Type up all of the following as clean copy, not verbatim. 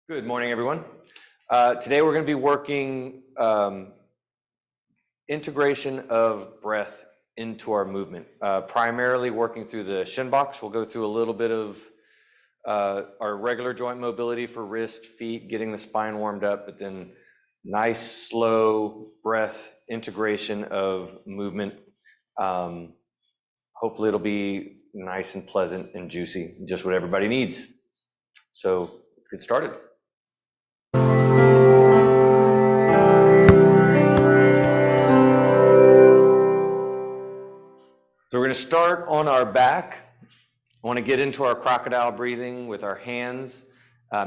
Good morning, everyone. Today we're going to be working integration of breath into our movement, primarily working through the shin box. We'll go through a little bit of our regular joint mobility for wrist, feet, getting the spine warmed up, but then nice, slow breath integration of movement. Hopefully it'll be nice and pleasant and juicy, just what everybody needs. So let's get started. So we're going to start on our back. I want to get into our crocodile breathing with our hands,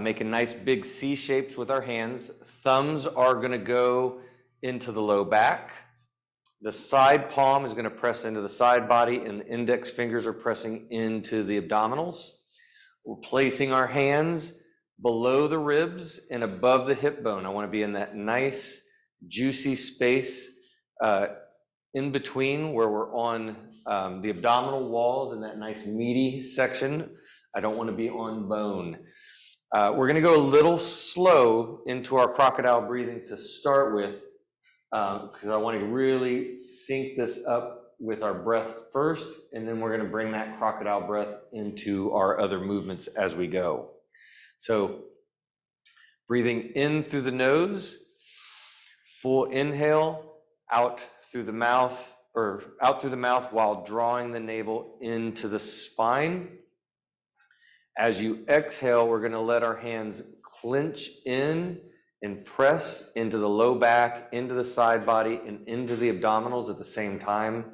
making nice big C shapes with our hands. Thumbs are going to go into the low back. The side palm is going to press into the side body, and the index fingers are pressing into the abdominals. We're placing our hands below the ribs and above the hip bone. I want to be in that nice, juicy space in between where we're on the abdominal walls in that nice meaty section. I don't want to be on bone. We're going to go a little slow into our crocodile breathing to start with, because I want to really sync this up with our breath first, and then we're going to bring that crocodile breath into our other movements as we go. So breathing in through the nose, full inhale, out through the mouth, while drawing the navel into the spine. As you exhale, we're going to let our hands clench in and press into the low back, into the side body, and into the abdominals at the same time,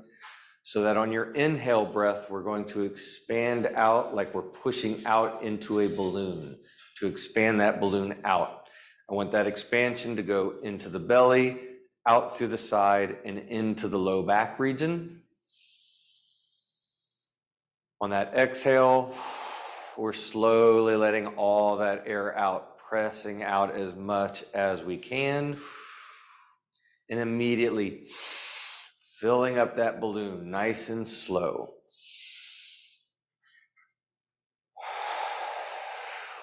so that on your inhale breath, we're going to expand out like we're pushing out into a balloon, to expand that balloon out. I want that expansion to go into the belly, out through the side, and into the low back region. On that exhale, we're slowly letting all that air out, pressing out as much as we can, and immediately filling up that balloon nice and slow.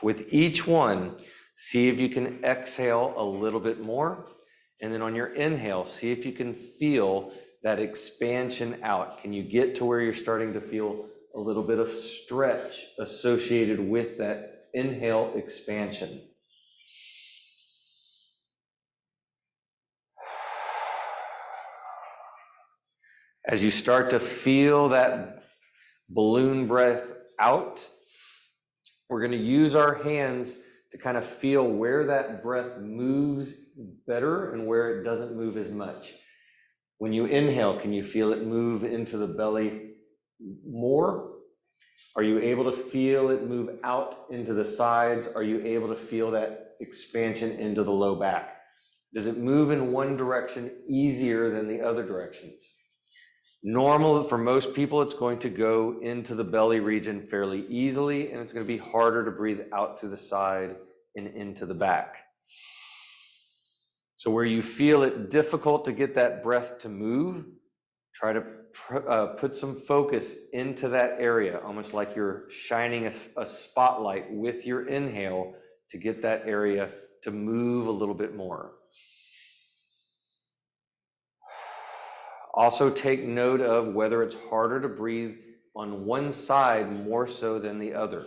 With each one, see if you can exhale a little bit more. And then on your inhale, see if you can feel that expansion out. Can you get to where you're starting to feel a little bit of stretch associated with that inhale expansion? As you start to feel that balloon breath out, we're going to use our hands to kind of feel where that breath moves better and where it doesn't move as much. When you inhale, can you feel it move into the belly more? Are you able to feel it move out into the sides? Are you able to feel that expansion into the low back? Does it move in one direction easier than the other directions? Normal, for most people, it's going to go into the belly region fairly easily, and it's going to be harder to breathe out through the side and into the back. So where you feel it difficult to get that breath to move, try to put some focus into that area, almost like you're shining a spotlight with your inhale to get that area to move a little bit more. Also take note of whether it's harder to breathe on one side more so than the other.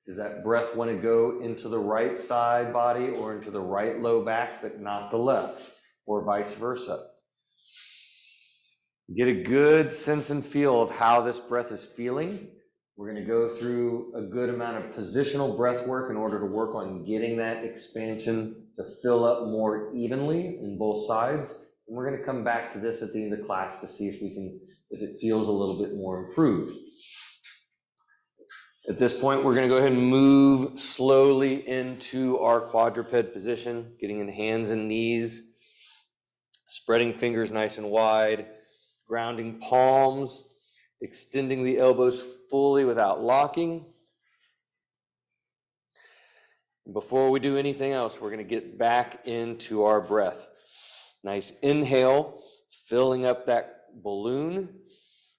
Does that breath want to go into the right side body or into the right low back, but not the left, or vice versa? Get a good sense and feel of how this breath is feeling. We're going to go through a good amount of positional breath work in order to work on getting that expansion to fill up more evenly in both sides. And we're going to come back to this at the end of class to see if it feels a little bit more improved. At this point, we're going to go ahead and move slowly into our quadruped position, getting in hands and knees, spreading fingers nice and wide, grounding palms, extending the elbows fully without locking. Before we do anything else, we're going to get back into our breath. Nice inhale, filling up that balloon.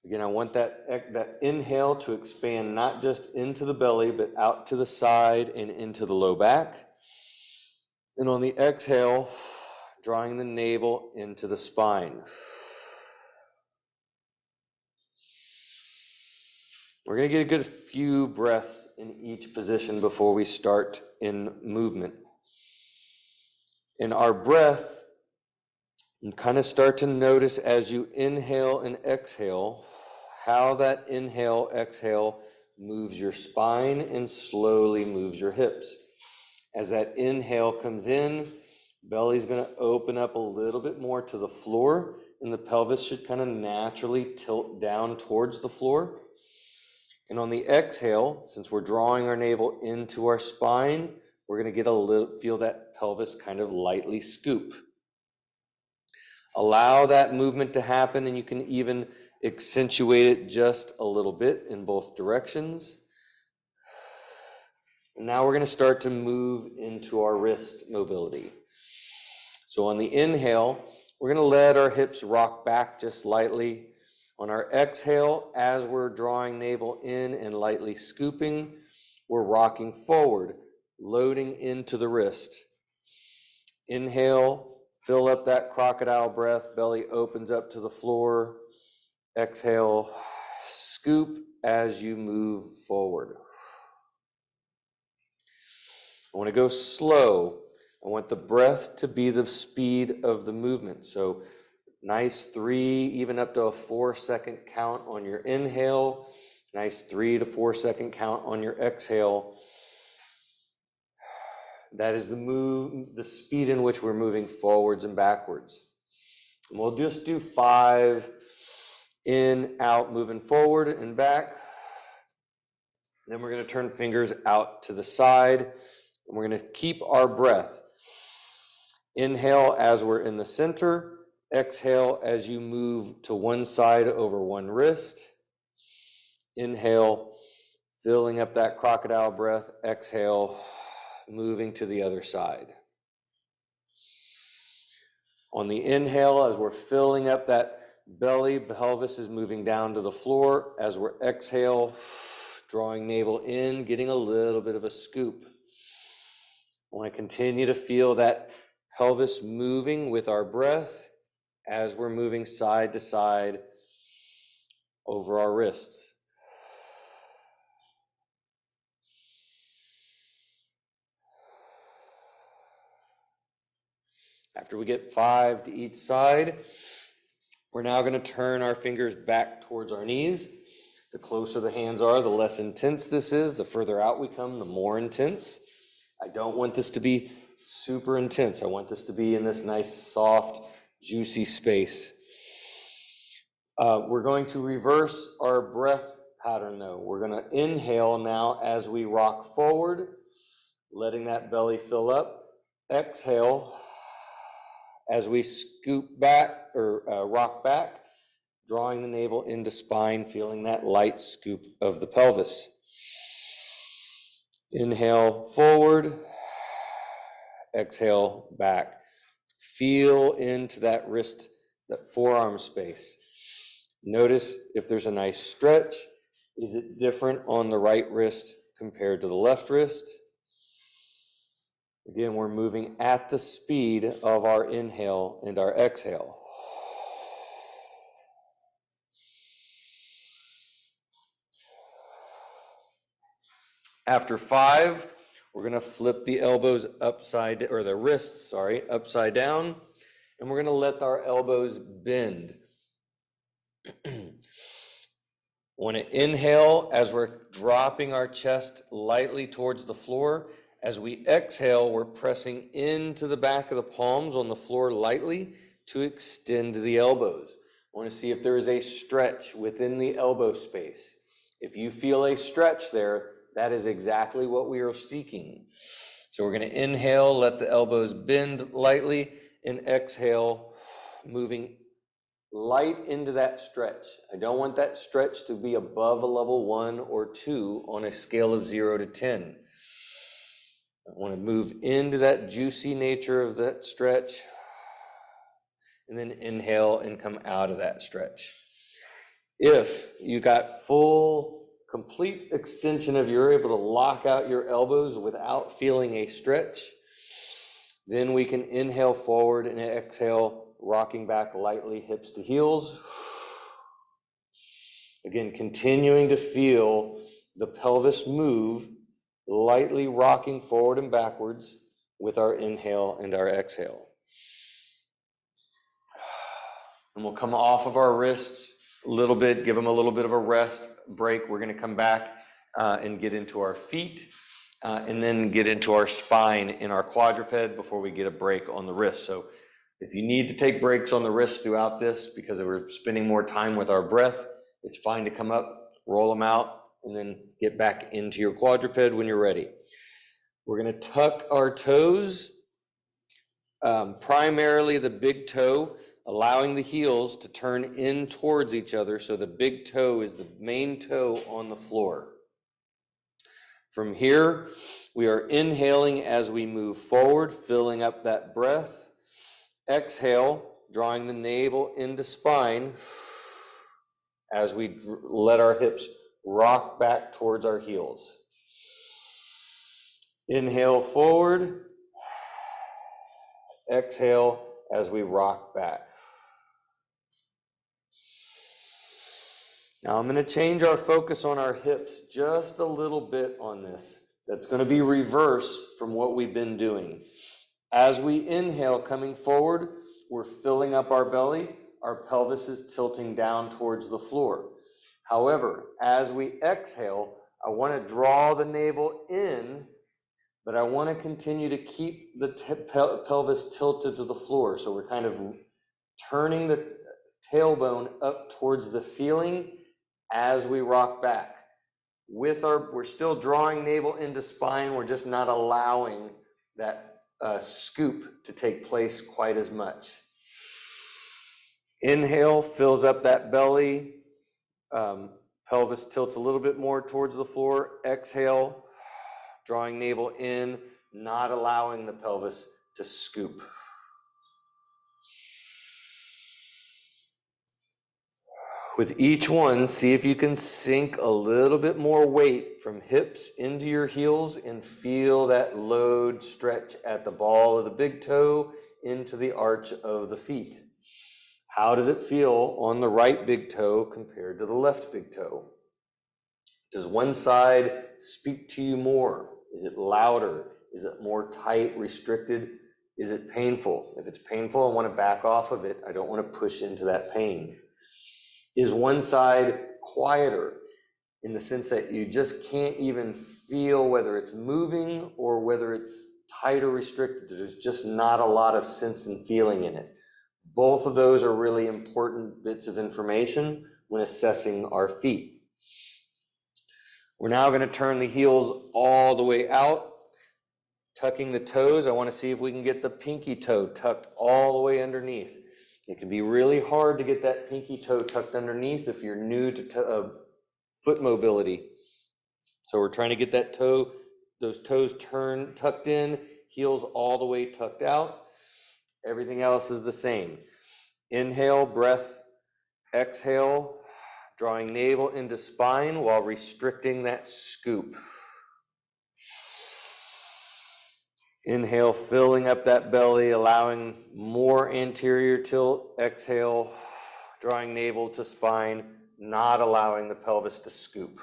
Again, I want that inhale to expand not just into the belly, but out to the side and into the low back. And on the exhale, drawing the navel into the spine. We're going to get a good few breaths in each position before we start in movement. In our breath, you kind of start to notice as you inhale and exhale, how that inhale, exhale moves your spine and slowly moves your hips. As that inhale comes in, belly's going to open up a little bit more to the floor, and the pelvis should kind of naturally tilt down towards the floor. And on the exhale, since we're drawing our navel into our spine, we're going to get feel that pelvis kind of lightly scoop. Allow that movement to happen, and you can even accentuate it just a little bit in both directions. And now we're going to start to move into our wrist mobility. So on the inhale, we're going to let our hips rock back just lightly. On our exhale, as we're drawing navel in and lightly scooping, we're rocking forward, loading into the wrist. Inhale, fill up that crocodile breath, belly opens up to the floor. Exhale, scoop as you move forward. I want to go slow. I want the breath to be the speed of the movement. So nice 3, even up to a 4-second count on your inhale. Nice 3 to 4 second count on your exhale. That is the speed in which we're moving forwards and backwards. And we'll just do 5 in, out, moving forward and back. Then we're going to turn fingers out to the side, and we're going to keep our breath. Inhale as we're in the center. Exhale as you move to one side over one wrist. Inhale, filling up that crocodile breath. Exhale, moving to the other side. On the inhale, as we're filling up that belly, pelvis is moving down to the floor. As we're exhale, drawing navel in, getting a little bit of a scoop. I want to continue to feel that pelvis moving with our breath as we're moving side to side over our wrists. After we get 5 to each side, we're now going to turn our fingers back towards our knees. The closer the hands are, the less intense this is. The further out we come, the more intense. I don't want this to be super intense. I want this to be in this nice, soft, juicy space. We're going to reverse our breath pattern though. We're going to inhale now as we rock forward, letting that belly fill up. Exhale as we scoop back or rock back, drawing the navel into spine, feeling that light scoop of the pelvis. Inhale forward, exhale back. Feel into that wrist, that forearm space. Notice if there's a nice stretch. Is it different on the right wrist compared to the left wrist? Again, we're moving at the speed of our inhale and our exhale. After 5, we're going to flip the elbows upside, or the wrists, upside down, and we're going to let our elbows bend. Want to inhale as we're dropping our chest lightly towards the floor. As we exhale, we're pressing into the back of the palms on the floor lightly to extend the elbows. I want to see if there is a stretch within the elbow space. If you feel a stretch there, that is exactly what we are seeking. So we're going to inhale, let the elbows bend lightly, and exhale, moving light into that stretch. I don't want that stretch to be above a level 1 or 2 on a scale of 0 to 10. I want to move into that juicy nature of that stretch, and then inhale and come out of that stretch. If you got full, complete extension of, you're able to lock out your elbows without feeling a stretch, Then we can inhale forward and exhale, rocking back lightly, hips to heels. Again, continuing to feel the pelvis move, lightly rocking forward and backwards with our inhale and our exhale. And we'll come off of our wrists a little bit, give them a little bit of a rest break. We're going to come back and get into our feet and then get into our spine in our quadruped before we get a break on the wrist. So if you need to take breaks on the wrist throughout this because we're spending more time with our breath, it's fine to come up, roll them out, and then get back into your quadruped when you're ready. We're going to tuck our toes, primarily the big toe, allowing the heels to turn in towards each other so the big toe is the main toe on the floor. From here, we are inhaling as we move forward, filling up that breath. Exhale, drawing the navel into spine as we let our hips rock back towards our heels. Inhale forward. Exhale as we rock back. Now I'm going to change our focus on our hips just a little bit on this. That's going to be reverse from what we've been doing. As we inhale coming forward, we're filling up our belly. Our pelvis is tilting down towards the floor. However, as we exhale, I want to draw the navel in, but I want to continue to keep the pelvis tilted to the floor. So we're kind of turning the tailbone up towards the ceiling as we rock back. We're still drawing navel into spine. We're just not allowing that scoop to take place quite as much. Inhale fills up that belly. Pelvis tilts a little bit more towards the floor. Exhale, drawing navel in, not allowing the pelvis to scoop. With each one, see if you can sink a little bit more weight from hips into your heels and feel that load stretch at the ball of the big toe into the arch of the feet. How does it feel on the right big toe compared to the left big toe? Does one side speak to you more? Is it louder? Is it more tight, restricted? Is it painful? If it's painful, I want to back off of it. I don't want to push into that pain. Is one side quieter in the sense that you just can't even feel whether it's moving or whether it's tight or restricted? There's just not a lot of sense and feeling in it. Both of those are really important bits of information when assessing our feet. We're now going to turn the heels all the way out, tucking the toes. I want to see if we can get the pinky toe tucked all the way underneath. It can be really hard to get that pinky toe tucked underneath if you're new to foot mobility. So we're trying to get that toe, those toes tucked in, heels all the way tucked out. Everything else is the same. Inhale, breath, exhale, drawing navel into spine while restricting that scoop. Inhale, filling up that belly, allowing more anterior tilt. Exhale, drawing navel to spine, not allowing the pelvis to scoop.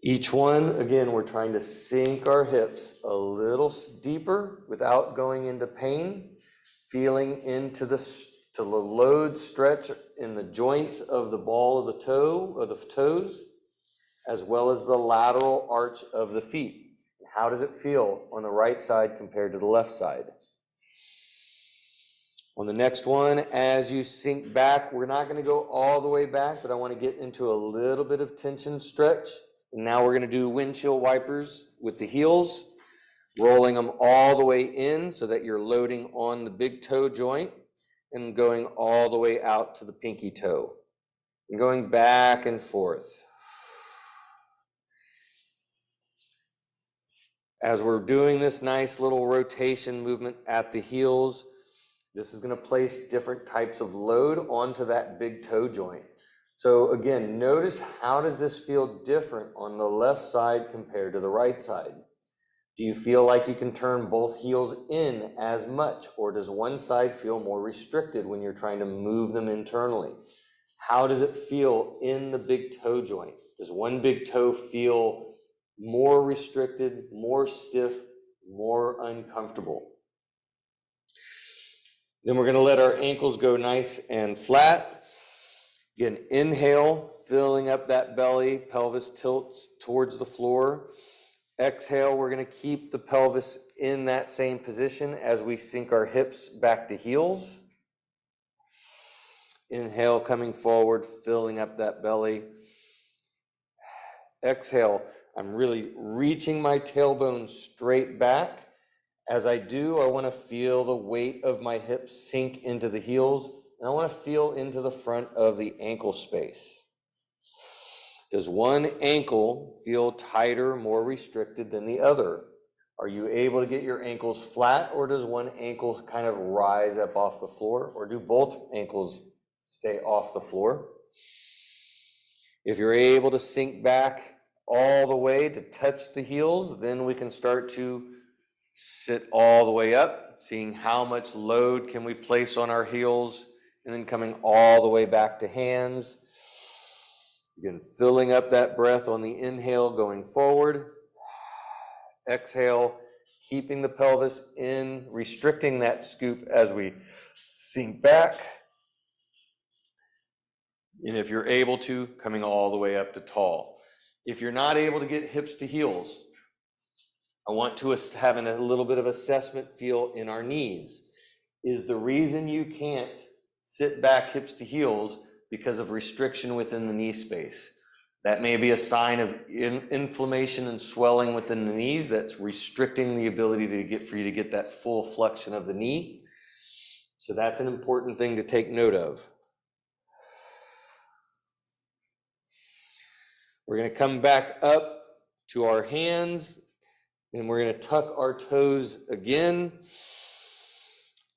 Each one, again, we're trying to sink our hips a little deeper without going into pain. Feeling into the load stretch in the joints of the ball of the toe, of the toes, as well as the lateral arch of the feet. How does it feel on the right side compared to the left side? On the next one, as you sink back, we're not going to go all the way back, but I want to get into a little bit of tension stretch. And now we're going to do windshield wipers with the heels, rolling them all the way in so that you're loading on the big toe joint and going all the way out to the pinky toe and going back and forth. As we're doing this nice little rotation movement at the heels, This is going to place different types of load onto that big toe joint. So again, notice how does this feel different on the left side compared to the right side? Do you feel like you can turn both heels in as much, or does one side feel more restricted when you're trying to move them internally? How does it feel in the big toe joint? Does one big toe feel more restricted, more stiff, more uncomfortable? Then we're going to let our ankles go nice and flat. Again, inhale, filling up that belly, pelvis tilts towards the floor. Exhale, we're going to keep the pelvis in that same position as we sink our hips back to heels. Inhale, coming forward, filling up that belly. Exhale, I'm really reaching my tailbone straight back. As I do, I want to feel the weight of my hips sink into the heels, and I want to feel into the front of the ankle space. Does one ankle feel tighter, more restricted than the other? Are you able to get your ankles flat, or does one ankle kind of rise up off the floor, or do both ankles stay off the floor? If you're able to sink back all the way to touch the heels, then we can start to sit all the way up, seeing how much load can we place on our heels, and then coming all the way back to hands. Again, filling up that breath on the inhale, going forward. Exhale, keeping the pelvis in, restricting that scoop as we sink back. And if you're able to, coming all the way up to tall. If you're not able to get hips to heels, I want to have a little bit of assessment feel in our knees. Is the reason you can't sit back hips to heels because of restriction within the knee space? That may be a sign of inflammation and swelling within the knees that's restricting the ability for you to get that full flexion of the knee. So that's an important thing to take note of. We're going to come back up to our hands, and we're going to tuck our toes again.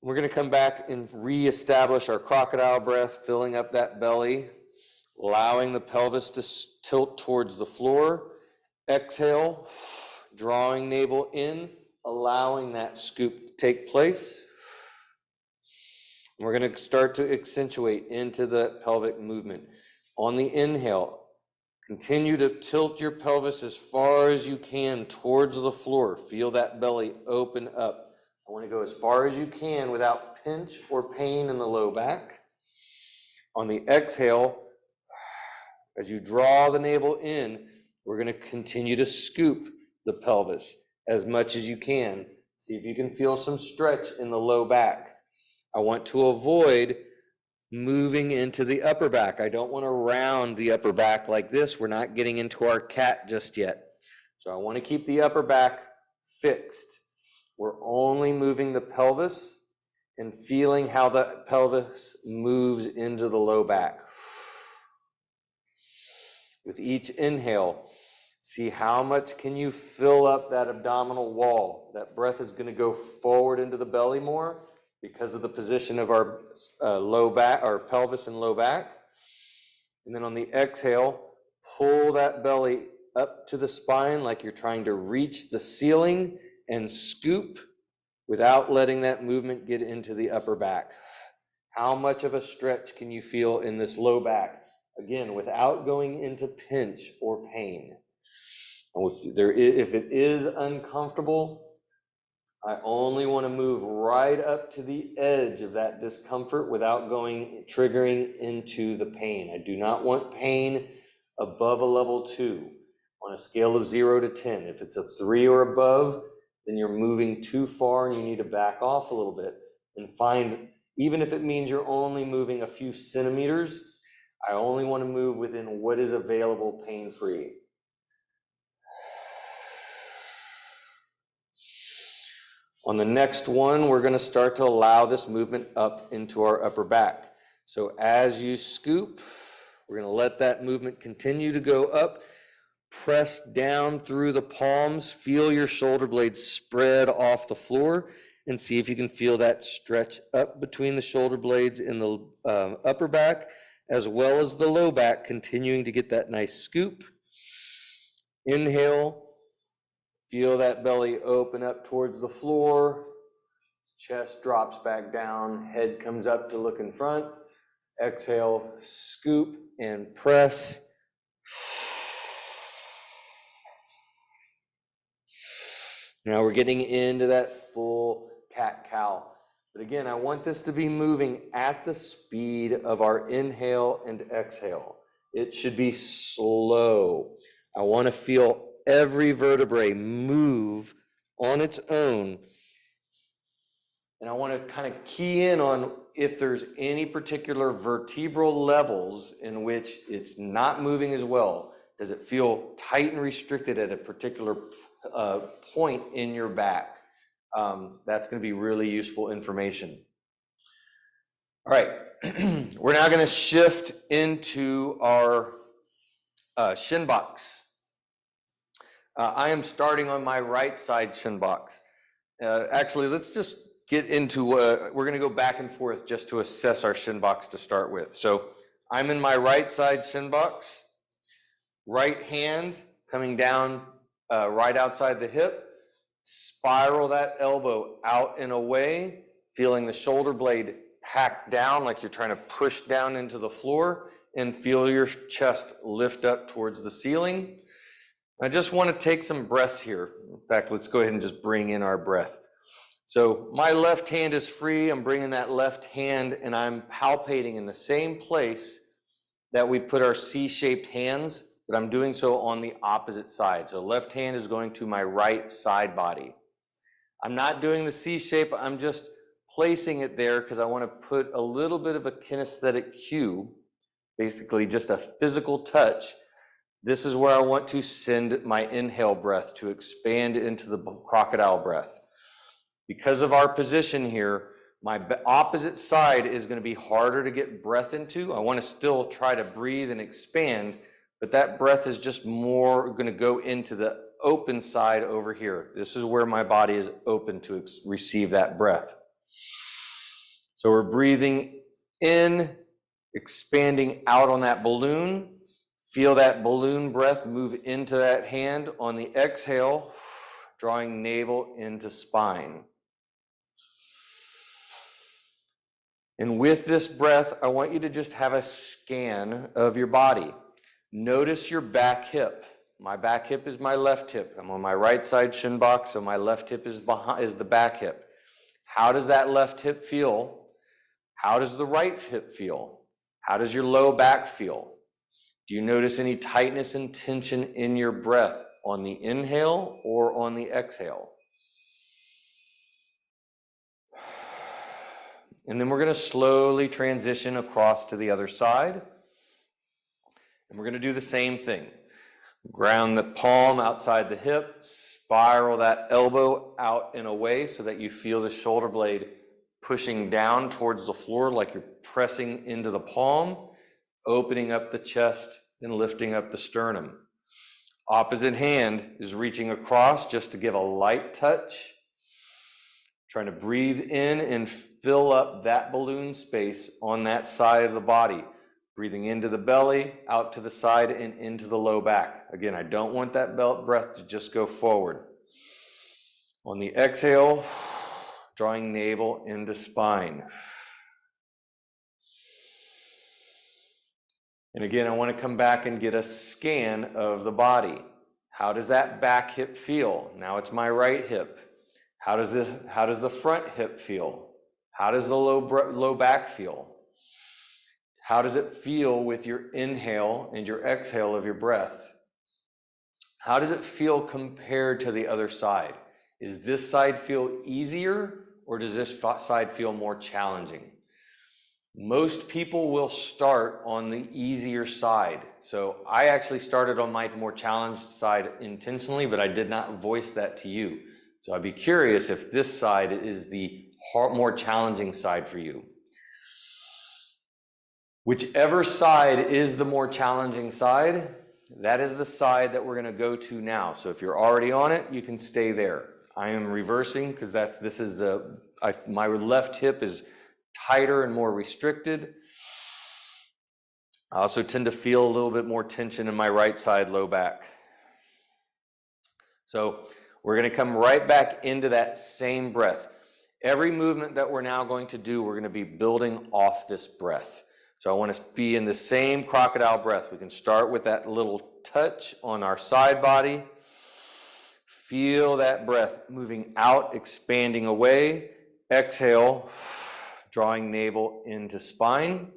We're going to come back and reestablish our crocodile breath, filling up that belly, allowing the pelvis to tilt towards the floor. Exhale, drawing navel in, allowing that scoop to take place. We're going to start to accentuate into the pelvic movement. On the inhale, continue to tilt your pelvis as far as you can towards the floor. Feel that belly open up. I want to go as far as you can without pinch or pain in the low back. On the exhale, as you draw the navel in, we're going to continue to scoop the pelvis as much as you can. See if you can feel some stretch in the low back. I want to avoid moving into the upper back. I don't want to round the upper back like this. We're not getting into our cat just yet. So I want to keep the upper back fixed. We're only moving the pelvis and feeling how the pelvis moves into the low back. With each inhale, see how much can you fill up that abdominal wall. That breath is going to go forward into the belly more because of the position of our low back, our pelvis and low back. And then on the exhale, pull that belly up to the spine like you're trying to reach the ceiling and scoop without letting that movement get into the upper back. How much of a stretch can you feel in this low back? Again, without going into pinch or pain. If it is uncomfortable, I only want to move right up to the edge of that discomfort without triggering into the pain. I do not want pain above a level 2 on a scale of 0 to 10. If it's a 3 or above, then you're moving too far and you need to back off a little bit and find, even if it means you're only moving a few centimeters, I only want to move within what is available pain-free. On the next one, we're going to start to allow this movement up into our upper back. So as you scoop, we're going to let that movement continue to go up. Press down through the palms. Feel your shoulder blades spread off the floor. and see if you can feel that stretch up between the shoulder blades in the upper back, as well as the low back, continuing to get that nice scoop. Inhale, feel that belly open up towards the floor, chest drops back down, head comes up to look in front. Exhale, scoop and press. Now we're getting into that full cat-cow. But again, I want this to be moving at the speed of our inhale and exhale. It should be slow. I want to feel every vertebrae move on its own. And I want to kind of key in on if there's any particular vertebral levels in which it's not moving as well. Does it feel tight and restricted at a particular point in your back? That's going to be really useful information. All right, we're now going to shift into our shin box. I am starting on my right side shin box. Actually, let's just get into, we're going to go back and forth just to assess our shin box to start with. So I'm in my right side shin box, right hand coming down right outside the hip, spiral that elbow out and away, feeling the shoulder blade pack down like you're trying to push down into the floor, and feel your chest lift up towards the ceiling. I just want to take some breaths here. In fact, let's go ahead and just bring in our breath. So my left hand is free. I'm bringing that left hand and I'm palpating in the same place that we put our C-shaped hands, but I'm doing so on the opposite side. So left hand is going to my right side body. I'm not doing the C shape. I'm just placing it there because I want to put a little bit of a kinesthetic cue, basically just a physical touch. This is where I want to send my inhale breath to expand into the crocodile breath. Because of our position here, my opposite side is going to be harder to get breath into. I want to still try to breathe and expand, but that breath is just more going to go into the open side over here. This is where my body is open to receive that breath. So we're breathing in, expanding out on that balloon. Feel that balloon breath move into that hand. On the exhale, drawing navel into spine. And with this breath, I want you to just have a scan of your body. Notice your back hip. My back hip is my left hip. I'm on my right side shin box, so my left hip is the back hip. How does that left hip feel? How does the right hip feel? How does your low back feel? Do you notice any tightness and tension in your breath on the inhale or on the exhale? And then we're going to slowly transition across to the other side. And we're going to do the same thing. Ground the palm outside the hip, spiral that elbow out and away so that you feel the shoulder blade pushing down towards the floor like you're pressing into the palm, opening up the chest and lifting up the sternum. Opposite hand is reaching across just to give a light touch. Trying to breathe in and fill up that balloon space on that side of the body. Breathing into the belly, out to the side, and into the low back. Again, I don't want that breath to just go forward. On the exhale, drawing navel into spine. And again, I want to come back and get a scan of the body. How does that back hip feel? Now it's my right hip. How does the front hip feel? How does the low back feel? How does it feel with your inhale and your exhale of your breath? How does it feel compared to the other side? Is this side feel easier or does this side feel more challenging? Most people will start on the easier side. So I actually started on my more challenged side intentionally, but I did not voice that to you. So I'd be curious if this side is the more challenging side for you. Whichever side is the more challenging side, that is the side that we're going to go to now. So if you're already on it, you can stay there. I am reversing because this is my left hip is tighter and more restricted. I also tend to feel a little bit more tension in my right side low back. So we're going to come right back into that same breath. Every movement that we're now going to do, we're going to be building off this breath. So I want to be in the same crocodile breath. We can start with that little touch on our side body. Feel that breath moving out, expanding away. Exhale, drawing navel into spine.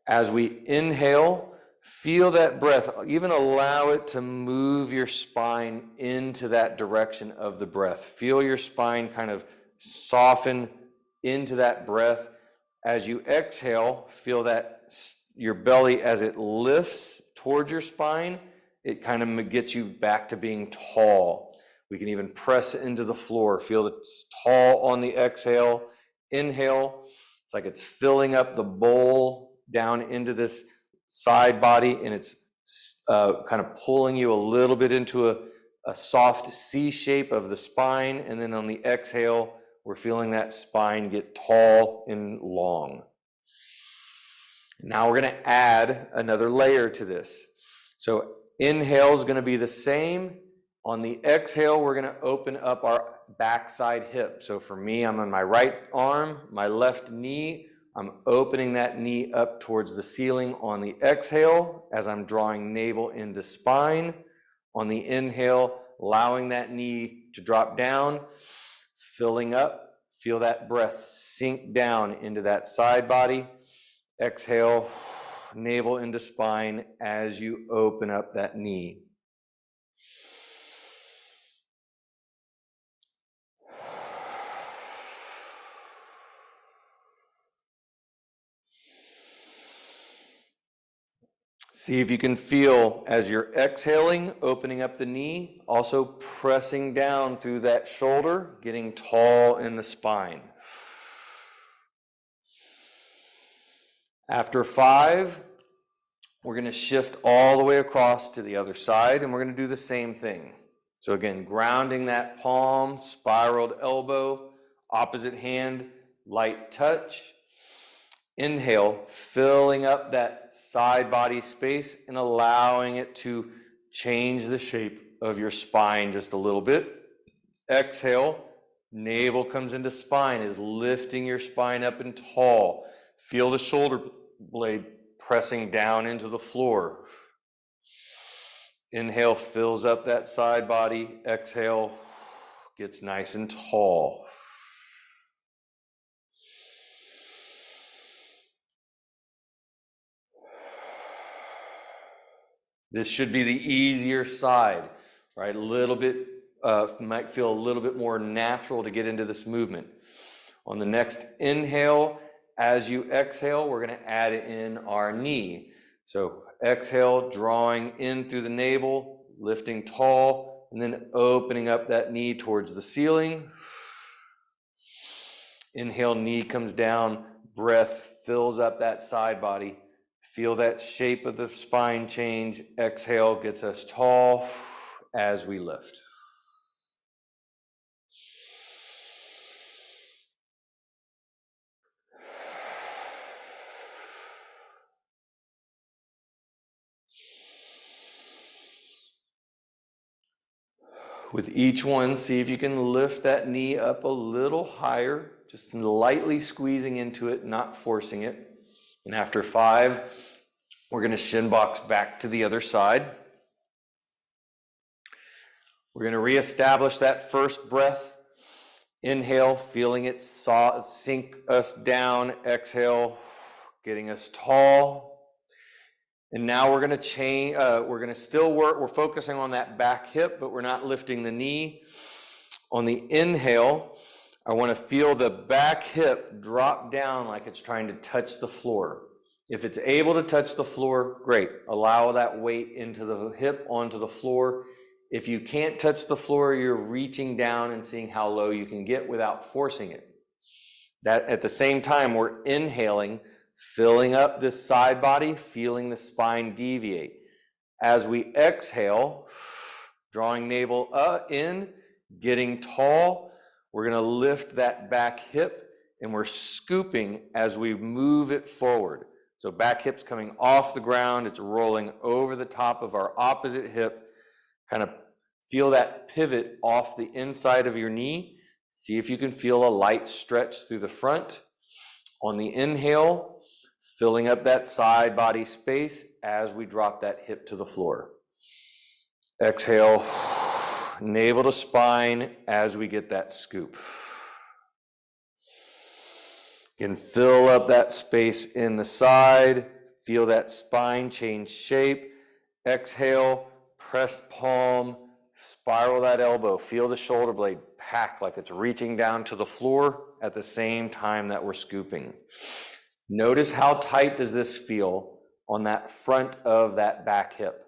As we inhale, feel that breath, even allow it to move your spine into that direction of the breath. Feel your spine kind of soften into that breath. As you exhale, feel that your belly as it lifts towards your spine, it kind of gets you back to being tall. We can even press into the floor. Feel it's tall on the exhale. Inhale, it's like it's filling up the bowl down into this side body, and it's kind of pulling you a little bit into a soft C shape of the spine. And then on the exhale, we're feeling that spine get tall and long. Now we're going to add another layer to this. So inhale is going to be the same. On the exhale, we're going to open up our backside hip. So for me, I'm on my right arm, my left knee. I'm opening that knee up towards the ceiling on the exhale as I'm drawing navel into spine. On the inhale, allowing that knee to drop down, filling up. Feel that breath sink down into that side body. Exhale, navel into spine as you open up that knee. See if you can feel as you're exhaling, opening up the knee, also pressing down through that shoulder, getting tall in the spine. After 5, we're going to shift all the way across to the other side, and we're going to do the same thing. So again, grounding that palm, spiraled elbow, opposite hand, light touch. Inhale, filling up that side body space and allowing it to change the shape of your spine just a little bit. Exhale, navel comes into spine, is lifting your spine up and tall. Feel the shoulder blade pressing down into the floor. Inhale, fills up that side body. Exhale, gets nice and tall. This should be the easier side, right? A little bit, might feel a little bit more natural to get into this movement. On the next inhale, as you exhale, we're going to add in our knee. So exhale, drawing in through the navel, lifting tall, and then opening up that knee towards the ceiling. Inhale, knee comes down, breath fills up that side body. Feel that shape of the spine change. Exhale gets us tall as we lift. With each one, see if you can lift that knee up a little higher, just lightly squeezing into it, not forcing it. And after 5, we're going to shin box back to the other side. We're going to reestablish that first breath. Inhale, feeling it sink us down. Exhale, getting us tall. And now we're going to change, we're going to still work, we're focusing on that back hip, but we're not lifting the knee. On the inhale, I want to feel the back hip drop down like it's trying to touch the floor. If it's able to touch the floor, great. Allow that weight into the hip onto the floor. If you can't touch the floor, you're reaching down and seeing how low you can get without forcing it. That at the same time, we're inhaling, filling up this side body, feeling the spine deviate. As we exhale, drawing navel in, getting tall. We're going to lift that back hip, and we're scooping as we move it forward. So back hip's coming off the ground, it's rolling over the top of our opposite hip. Kind of feel that pivot off the inside of your knee. See if you can feel a light stretch through the front. On the inhale, filling up that side body space as we drop that hip to the floor. Exhale, navel to spine as we get that scoop. You can fill up that space in the side, feel that spine change shape. Exhale, press palm, spiral that elbow, feel the shoulder blade pack like it's reaching down to the floor at the same time that we're scooping. Notice how tight does this feel on that front of that back hip.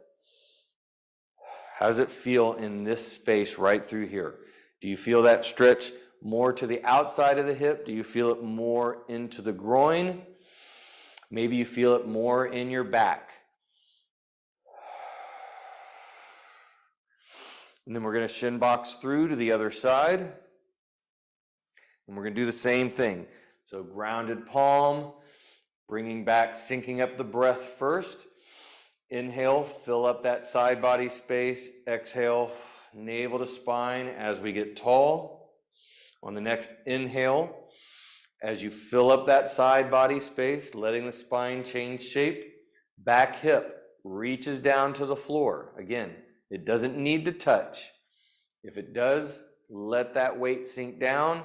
How does it feel in this space right through here? Do you feel that stretch more to the outside of the hip? Do you feel it more into the groin? Maybe you feel it more in your back. And then we're going to shin box through to the other side. And we're going to do the same thing. So grounded palm, bringing back, syncing up the breath first. Inhale, fill up that side body space. Exhale, navel to spine as we get tall. On the next inhale, as you fill up that side body space, letting the spine change shape, back hip reaches down to the floor. Again, it doesn't need to touch. If it does, let that weight sink down.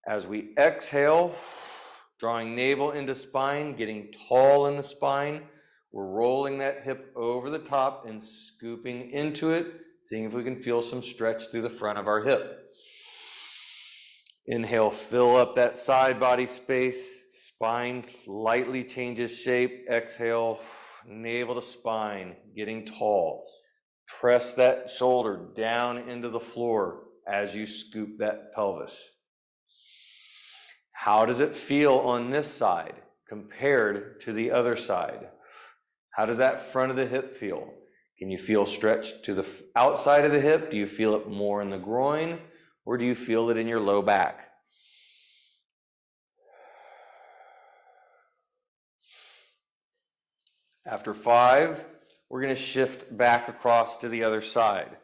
As we exhale, drawing navel into spine, getting tall in the spine, we're rolling that hip over the top and scooping into it, seeing if we can feel some stretch through the front of our hip. Inhale, fill up that side body space, spine lightly changes shape. Exhale, navel to spine, getting tall. Press that shoulder down into the floor as you scoop that pelvis. How does it feel on this side compared to the other side? How does that front of the hip feel? Can you feel stretch to the outside of the hip? Do you feel it more in the groin, or do you feel it in your low back? After 5, we're going to shift back across to the other side.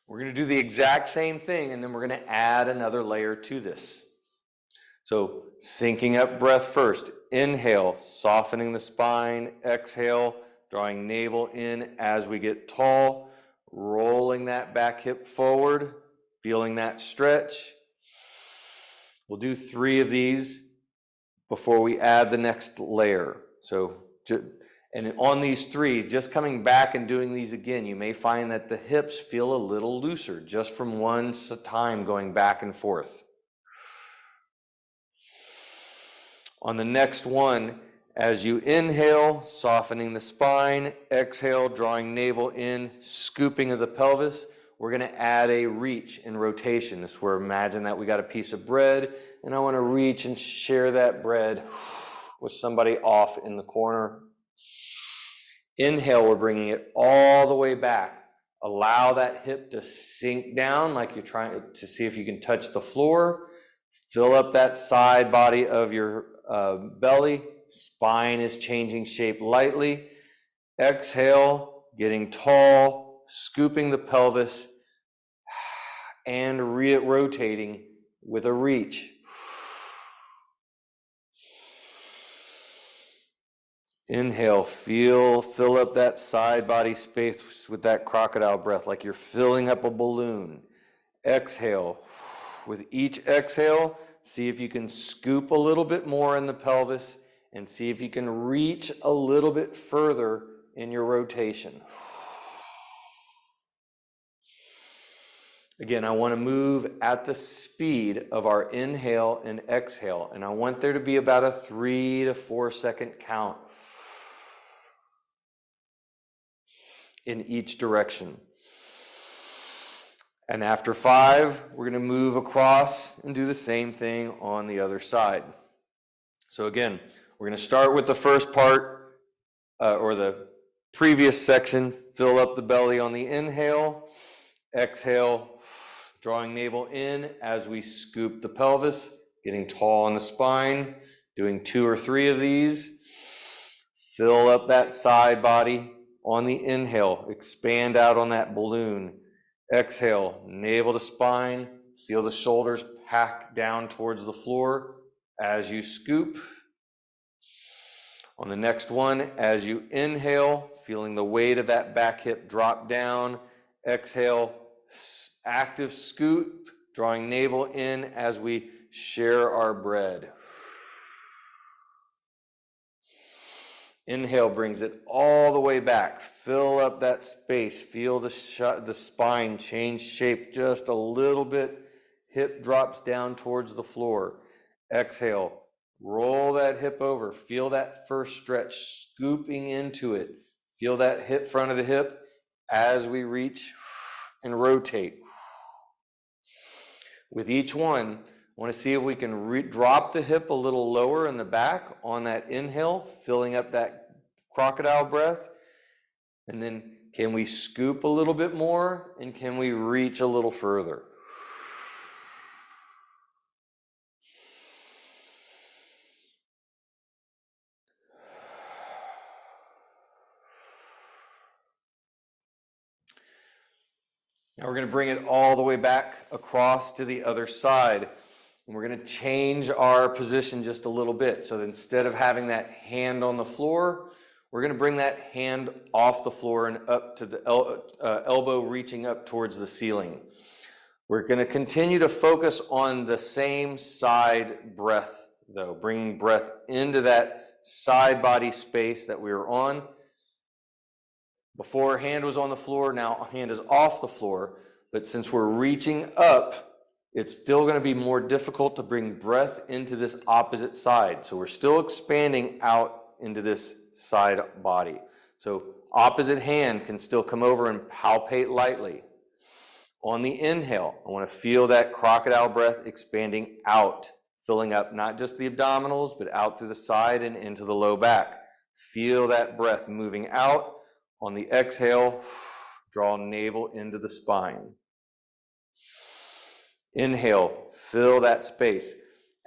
We're going to do the exact same thing, and then we're going to add another layer to this. So syncing up breath first. Inhale, softening the spine. Exhale, drawing navel in as we get tall. Rolling that back hip forward, feeling that stretch. We'll do 3 of these before we add the next layer. And on these 3, just coming back and doing these again, you may find that the hips feel a little looser just from one time going back and forth. On the next one, as you inhale, softening the spine, exhale, drawing navel in, scooping of the pelvis, we're going to add a reach and rotation. This is where, imagine that we got a piece of bread, and I want to reach and share that bread with somebody off in the corner. Inhale, we're bringing it all the way back. Allow that hip to sink down like you're trying to see if you can touch the floor. Fill up that side body of your belly. Spine is changing shape lightly. Exhale, getting tall, scooping the pelvis, and rotating with a reach. Inhale, fill up that side body space with that crocodile breath, like you're filling up a balloon. Exhale. With each exhale, see if you can scoop a little bit more in the pelvis and see if you can reach a little bit further in your rotation. Again, I want to move at the speed of our inhale and exhale, and I want there to be about a 3 to 4 second count in each direction. And after 5, we're going to move across and do the same thing on the other side. So again, we're going to start with the first part, or the previous section. Fill up the belly on the inhale. Exhale, drawing navel in as we scoop the pelvis, getting tall on the spine, doing 2 or 3 of these. Fill up that side body. On the inhale, expand out on that balloon. Exhale, navel to spine. Feel the shoulders pack down towards the floor as you scoop. On the next one, as you inhale, feeling the weight of that back hip drop down. Exhale, active scoop, drawing navel in as we share our bread. Inhale brings it all the way back. Fill up that space. Feel the spine change shape just a little bit. Hip drops down towards the floor. Exhale, roll that hip over. Feel that first stretch, scooping into it. Feel that hip front of the hip as we reach and rotate. With each one, I want to see if we can drop the hip a little lower in the back on that inhale, filling up that crocodile breath. And then can we scoop a little bit more, and can we reach a little further? Now we're going to bring it all the way back across to the other side. And we're going to change our position just a little bit. So that instead of having that hand on the floor, we're going to bring that hand off the floor and up to the elbow reaching up towards the ceiling. We're going to continue to focus on the same side breath, though, bringing breath into that side body space that we were on. Before, hand was on the floor, now hand is off the floor. But since we're reaching up, it's still going to be more difficult to bring breath into this opposite side. So we're still expanding out into this side body. So opposite hand can still come over and palpate lightly. On the inhale, I want to feel that crocodile breath expanding out, filling up not just the abdominals, but out to the side and into the low back. Feel that breath moving out. On the exhale, draw navel into the spine. Inhale, fill that space.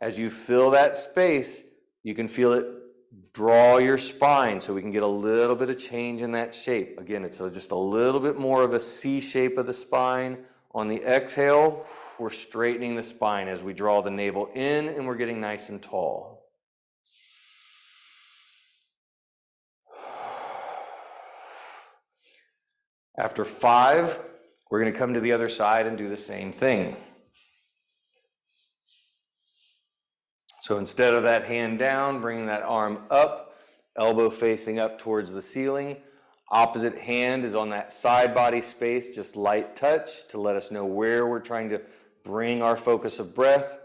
As you fill that space, you can feel it draw your spine so we can get a little bit of change in that shape. Again, it's just a little bit more of a C shape of the spine. On the exhale, we're straightening the spine as we draw the navel in, and we're getting nice and tall. After 5, we're going to come to the other side and do the same thing. So instead of that hand down, bringing that arm up, elbow facing up towards the ceiling. Opposite hand is on that side body space, just light touch to let us know where we're trying to bring our focus of breath.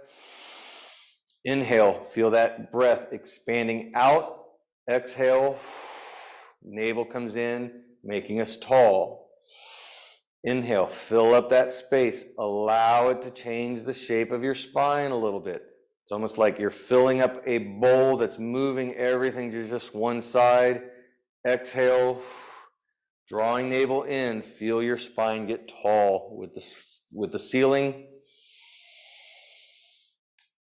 Inhale, feel that breath expanding out. Exhale, navel comes in, making us tall. Inhale, fill up that space. Allow it to change the shape of your spine a little bit. It's almost like you're filling up a bowl that's moving everything to just one side. Exhale, drawing navel in. Feel your spine get tall with the ceiling.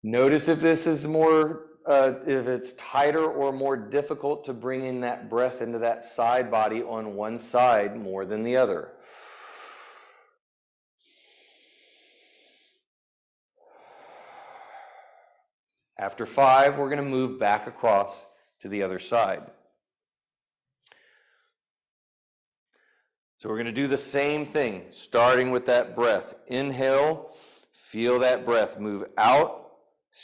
Notice if this is more, if it's tighter or more difficult to bring in that breath into that side body on one side more than the other. After 5, we're going to move back across to the other side. So we're going to do the same thing, starting with that breath. Inhale, feel that breath move out,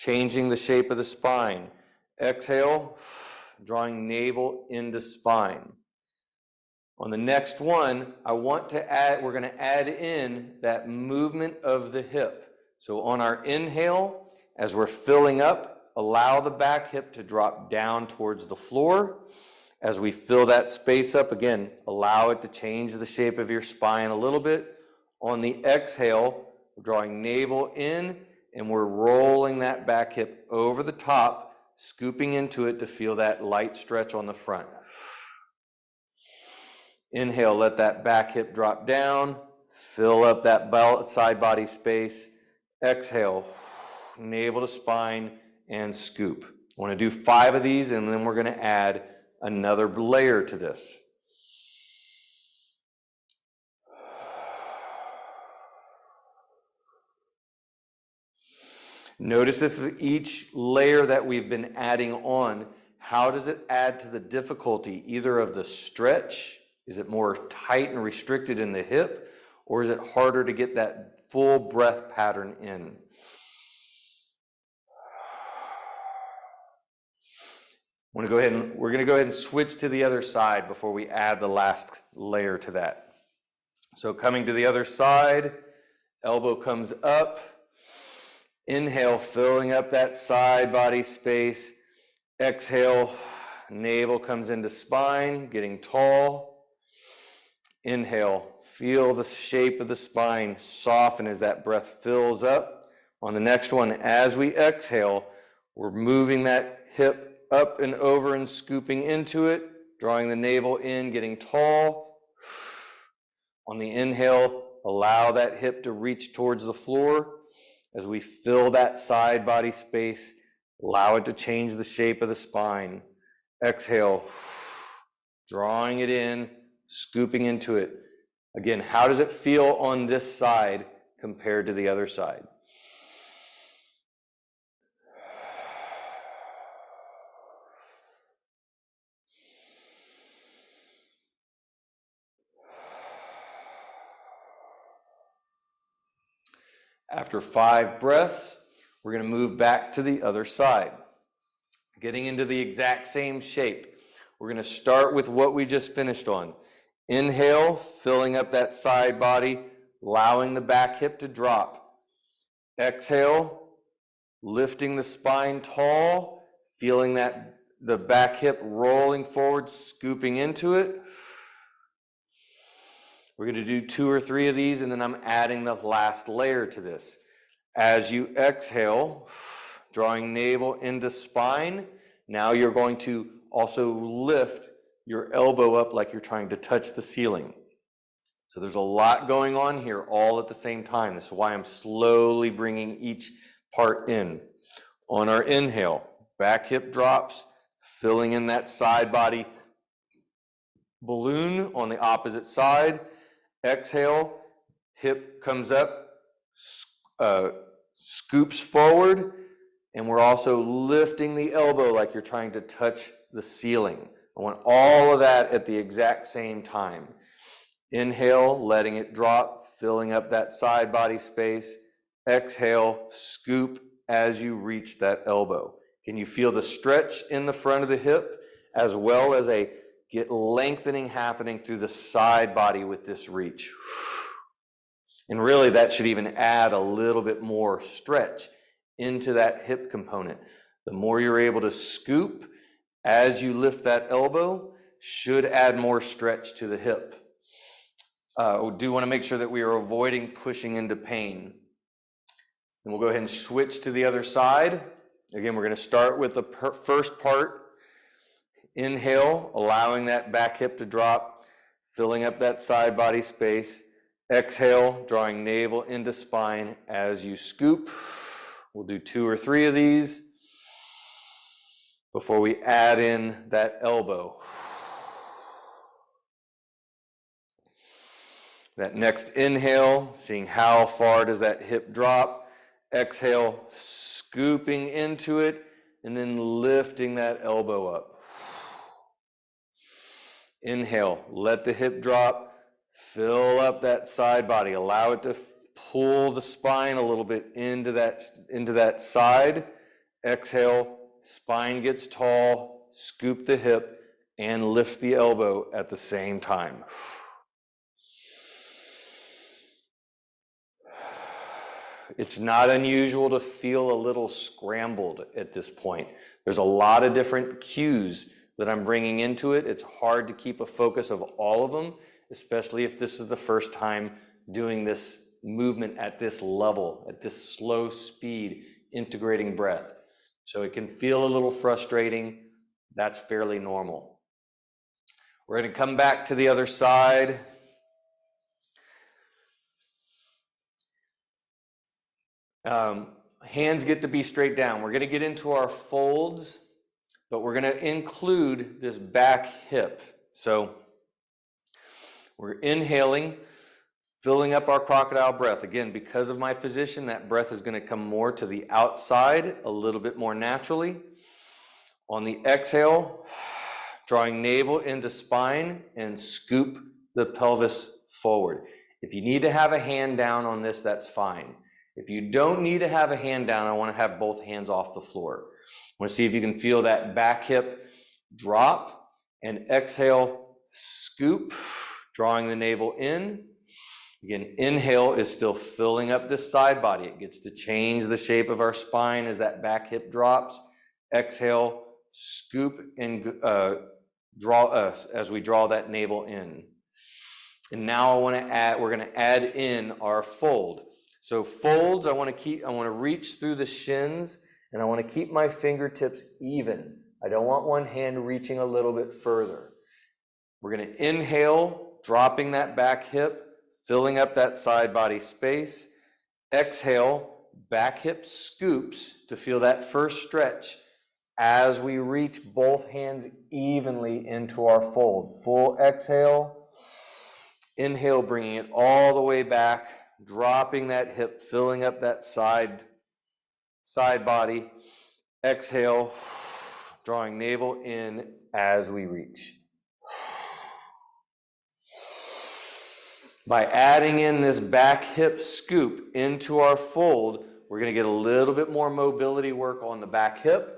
changing the shape of the spine. Exhale, drawing navel into spine. On the next one, we're going to add in that movement of the hip. So on our inhale, as we're filling up, allow the back hip to drop down towards the floor. As we fill that space up, again, allow it to change the shape of your spine a little bit. On the exhale, we're drawing navel in, and we're rolling that back hip over the top, scooping into it to feel that light stretch on the front. Inhale, let that back hip drop down. fill up that side body space. Exhale, navel to spine, and scoop. I want to do 5 of these, and then we're going to add another layer to this. Notice if each layer that we've been adding on, how does it add to the difficulty, either of the stretch? Is it more tight and restricted in the hip, or is it harder to get that full breath pattern in? We're going to go ahead and switch to the other side before we add the last layer to that. So coming to the other side, elbow comes up. Inhale, filling up that side body space. Exhale, navel comes into spine, getting tall. Inhale, feel the shape of the spine soften as that breath fills up. On the next one, as we exhale, we're moving that hip up and over and scooping into it, drawing the navel in, getting tall. On the inhale, allow that hip to reach towards the floor. As we fill that side body space, allow it to change the shape of the spine. Exhale, drawing it in, scooping into it. Again, how does it feel on this side compared to the other side? After 5 breaths, we're going to move back to the other side. Getting into the exact same shape. We're going to start with what we just finished on. Inhale, filling up that side body, allowing the back hip to drop. Exhale, lifting the spine tall, feeling that the back hip rolling forward, scooping into it. We're going to do 2 or 3 of these, and then I'm adding the last layer to this. As you exhale, drawing navel into spine, now you're going to also lift your elbow up like you're trying to touch the ceiling. So there's a lot going on here all at the same time. This is why I'm slowly bringing each part in. On our inhale, back hip drops, filling in that side body balloon on the opposite side. Exhale, hip comes up, scoops forward, and we're also lifting the elbow like you're trying to touch the ceiling. I want all of that at the exact same time. Inhale, letting it drop, filling up that side body space. Exhale, scoop as you reach that elbow. Can you feel the stretch in the front of the hip, as well as a lengthening happening through the side body with this reach? And really, that should even add a little bit more stretch into that hip component. The more you're able to scoop as you lift that elbow, should add more stretch to the hip. We do want to make sure that we are avoiding pushing into pain. And we'll go ahead and switch to the other side. Again, we're going to start with the first part. Inhale, allowing that back hip to drop, filling up that side body space. Exhale, drawing navel into spine as you scoop. We'll do 2 or 3 of these before we add in that elbow. That next inhale, seeing how far does that hip drop. Exhale, scooping into it, and then lifting that elbow up. Inhale, let the hip drop, fill up that side body, allow it to pull the spine a little bit into that side. Exhale, spine gets tall, scoop the hip, and lift the elbow at the same time. It's not unusual to feel a little scrambled at this point. There's a lot of different cues that I'm bringing into it. It's hard to keep a focus of all of them, especially if this is the first time doing this movement at this level, at this slow speed, integrating breath. So it can feel a little frustrating. That's fairly normal. We're going to come back to the other side. Hands get to be straight down. We're going to get into our folds, but we're going to include this back hip. So we're inhaling, filling up our crocodile breath. Again, because of my position, that breath is going to come more to the outside, a little bit more naturally. On the exhale, drawing navel into spine and scoop the pelvis forward. If you need to have a hand down on this, that's fine. If you don't need to have a hand down, I want to have both hands off the floor. I want to see if you can feel that back hip drop, and exhale, scoop, drawing the navel in. Again, inhale is still filling up this side body. It gets to change the shape of our spine as that back hip drops. Exhale, scoop and draw us as we draw that navel in. And now we're going to add in our fold. So folds, I want to reach through the shins, and I want to keep my fingertips even. I don't want one hand reaching a little bit further. We're going to inhale, dropping that back hip, filling up that side body space. Exhale, back hip scoops to feel that first stretch as we reach both hands evenly into our fold. Full exhale. Inhale, bringing it all the way back, dropping that hip, filling up that side body. Exhale, drawing navel in as we reach. By adding in this back hip scoop into our fold, we're going to get a little bit more mobility work on the back hip.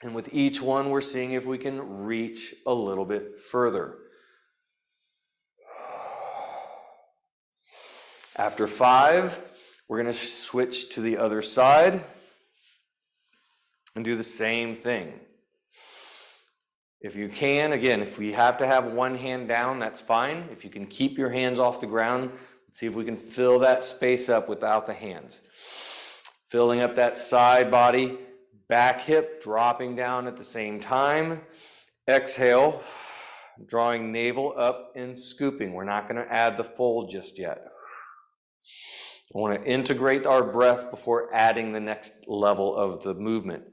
And with each one, we're seeing if we can reach a little bit further. After 5, we're going to switch to the other side and do the same thing. If you can, again, if we have to have one hand down, that's fine. If you can keep your hands off the ground, let's see if we can fill that space up without the hands. Filling up that side body, back hip dropping down at the same time. Exhale, drawing navel up and scooping. We're not going to add the fold just yet. I want to integrate our breath before adding the next level of the movement.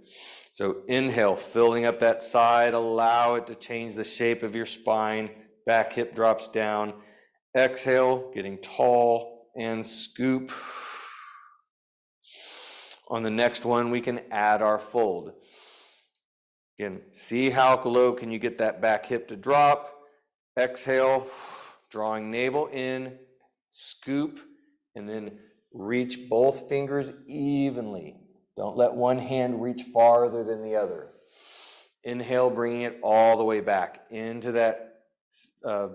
So inhale, filling up that side, allow it to change the shape of your spine. Back hip drops down. Exhale, getting tall and scoop. On the next one, we can add our fold. Again, see how low can you get that back hip to drop. Exhale, drawing navel in, scoop, and then reach both fingers evenly. Don't let one hand reach farther than the other. Inhale, bringing it all the way back into that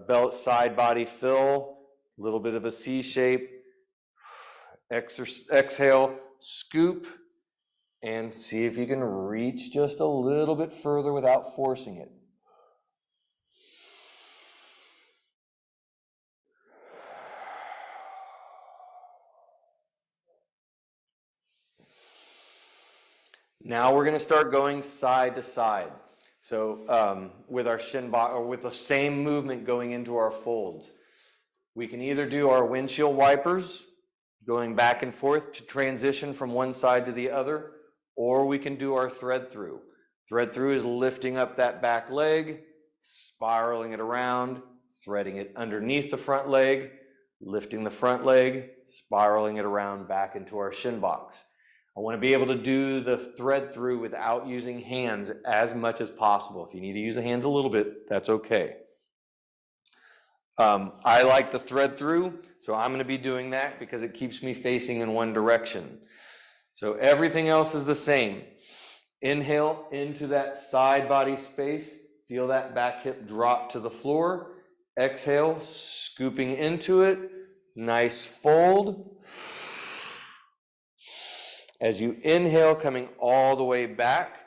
belt side body fill, a little bit of a C shape. Exhale, scoop, and see if you can reach just a little bit further without forcing it. Now we're going to start going side to side. So with our shin box, or with the same movement going into our folds. We can either do our windshield wipers, going back and forth to transition from one side to the other, or we can do our thread through. Thread through is lifting up that back leg, spiraling it around, threading it underneath the front leg, lifting the front leg, spiraling it around back into our shin box. I want to be able to do the thread through without using hands as much as possible. If you need to use the hands a little bit, that's okay. I like the thread through, so I'm going to be doing that because it keeps me facing in one direction. So everything else is the same. Inhale into that side body space. Feel that back hip drop to the floor. Exhale, scooping into it. Nice fold. As you inhale, coming all the way back,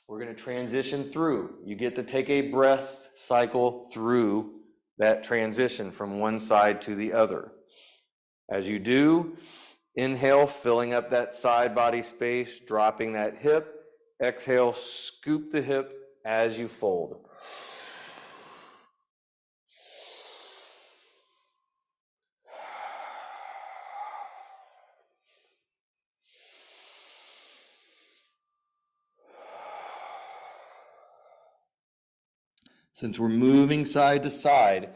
we're going to transition through. You get to take a breath cycle through that transition from one side to the other. As you do, inhale, filling up that side body space, dropping that hip. Exhale, scoop the hip as you fold. Since we're moving side to side,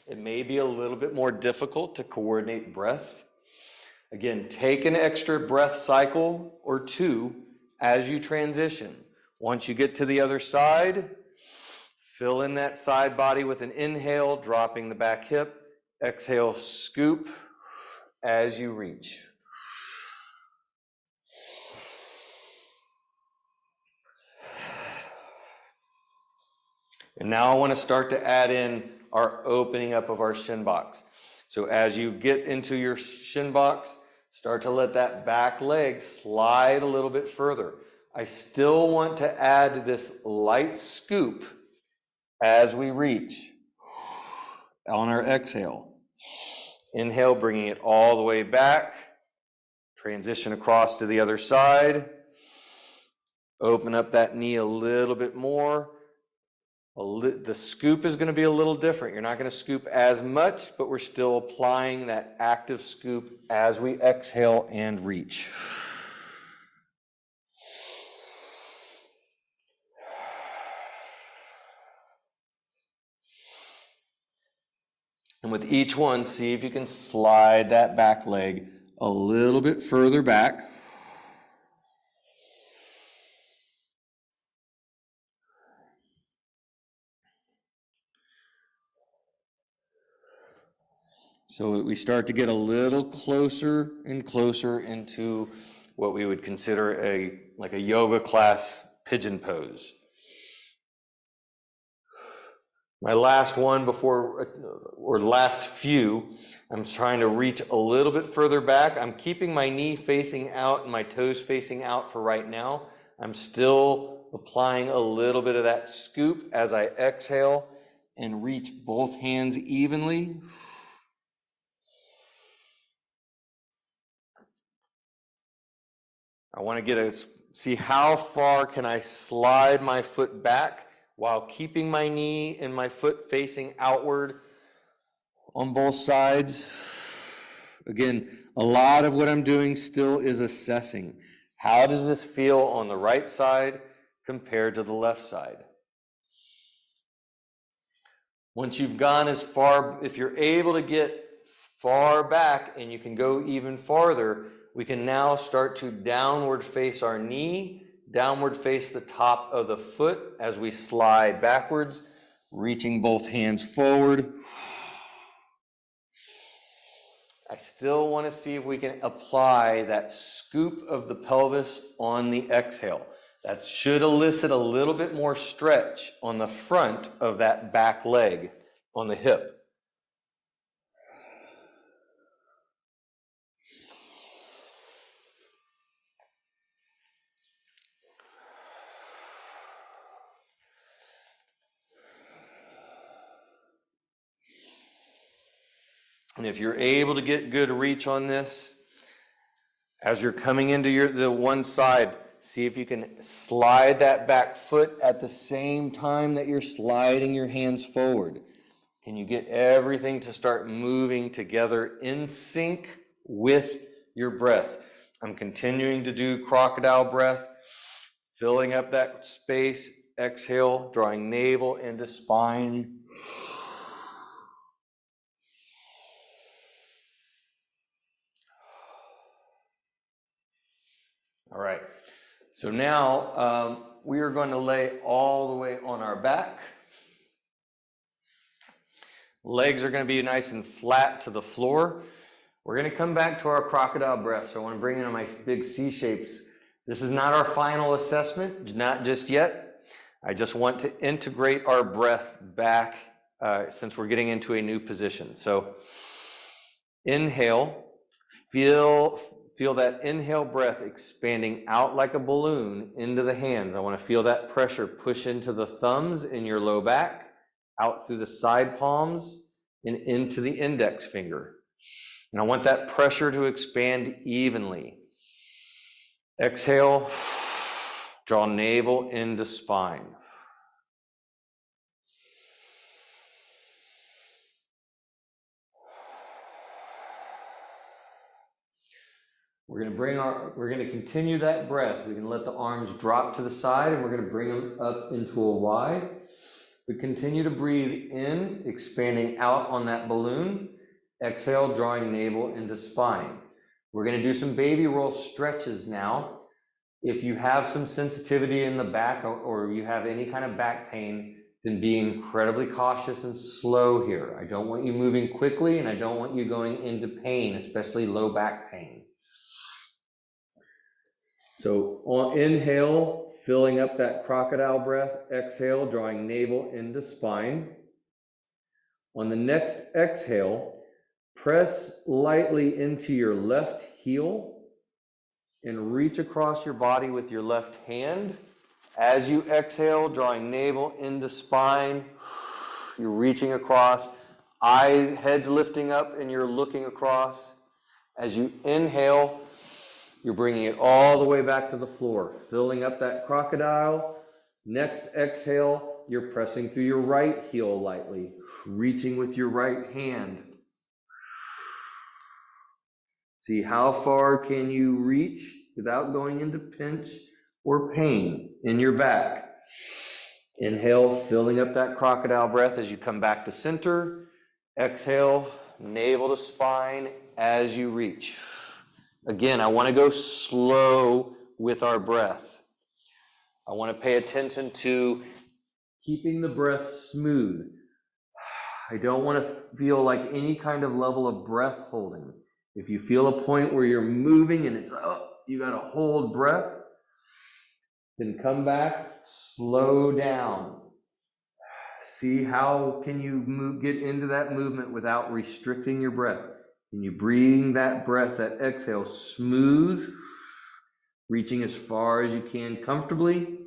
it may be a little bit more difficult to coordinate breath. Again, take an extra breath cycle or two as you transition. Once you get to the other side, fill in that side body with an inhale, dropping the back hip. Exhale, scoop as you reach. And now I want to start to add in our opening up of our shin box. So as you get into your shin box, start to let that back leg slide a little bit further. I still want to add this light scoop as we reach on our exhale. Inhale, bringing it all the way back. Transition across to the other side. Open up that knee a little bit more. The scoop is going to be a little different. You're not going to scoop as much, but we're still applying that active scoop as we exhale and reach. And with each one, see if you can slide that back leg a little bit further back. So we start to get a little closer and closer into what we would consider like a yoga class pigeon pose. My last one or last few, I'm trying to reach a little bit further back. I'm keeping my knee facing out and my toes facing out for right now. I'm still applying a little bit of that scoop as I exhale and reach both hands evenly. I want to see how far can I slide my foot back while keeping my knee and my foot facing outward on both sides. Again, a lot of what I'm doing still is assessing. How does this feel on the right side compared to the left side? Once you've gone as far, if you're able to get far back and you can go even farther, we can now start to downward face our knee, downward face the top of the foot as we slide backwards, reaching both hands forward. I still want to see if we can apply that scoop of the pelvis on the exhale. That should elicit a little bit more stretch on the front of that back leg on the hip. And if you're able to get good reach on this, as you're coming into the one side, see if you can slide that back foot at the same time that you're sliding your hands forward. Can you get everything to start moving together in sync with your breath? I'm continuing to do crocodile breath, filling up that space, exhale, drawing navel into spine. All right, so now we are going to lay all the way on our back. Legs are going to be nice and flat to the floor. We're going to come back to our crocodile breath. So I want to bring in my big C shapes. This is not our final assessment, not just yet. I just want to integrate our breath back since we're getting into a new position. So inhale, feel that inhale breath expanding out like a balloon into the hands. I want to feel that pressure push into the thumbs in your low back, out through the side palms, and into the index finger. And I want that pressure to expand evenly. Exhale, draw navel into spine. We're going to continue that breath. We can let the arms drop to the side and we're going to bring them up into a Y. But continue to breathe in, expanding out on that balloon. Exhale, drawing navel into spine. We're going to do some baby roll stretches now. If you have some sensitivity in the back or you have any kind of back pain, then be incredibly cautious and slow here. I don't want you moving quickly, and I don't want you going into pain, especially low back pain. So on inhale, filling up that crocodile breath. Exhale, drawing navel into spine. On the next exhale, press lightly into your left heel and reach across your body with your left hand. As you exhale, drawing navel into spine, you're reaching across, head's lifting up and you're looking across. As you inhale, you're bringing it all the way back to the floor, filling up that crocodile. Next exhale, you're pressing through your right heel lightly, reaching with your right hand. See how far can you reach without going into pinch or pain in your back. Inhale, filling up that crocodile breath as you come back to center. Exhale, navel to spine as you reach. Again, I want to go slow with our breath. I want to pay attention to keeping the breath smooth. I don't want to feel like any kind of level of breath holding. If you feel a point where you're moving and it's, you got to hold breath, then come back, slow down. See how can you get into that movement without restricting your breath. Can you bring that breath, that exhale, smooth, reaching as far as you can comfortably.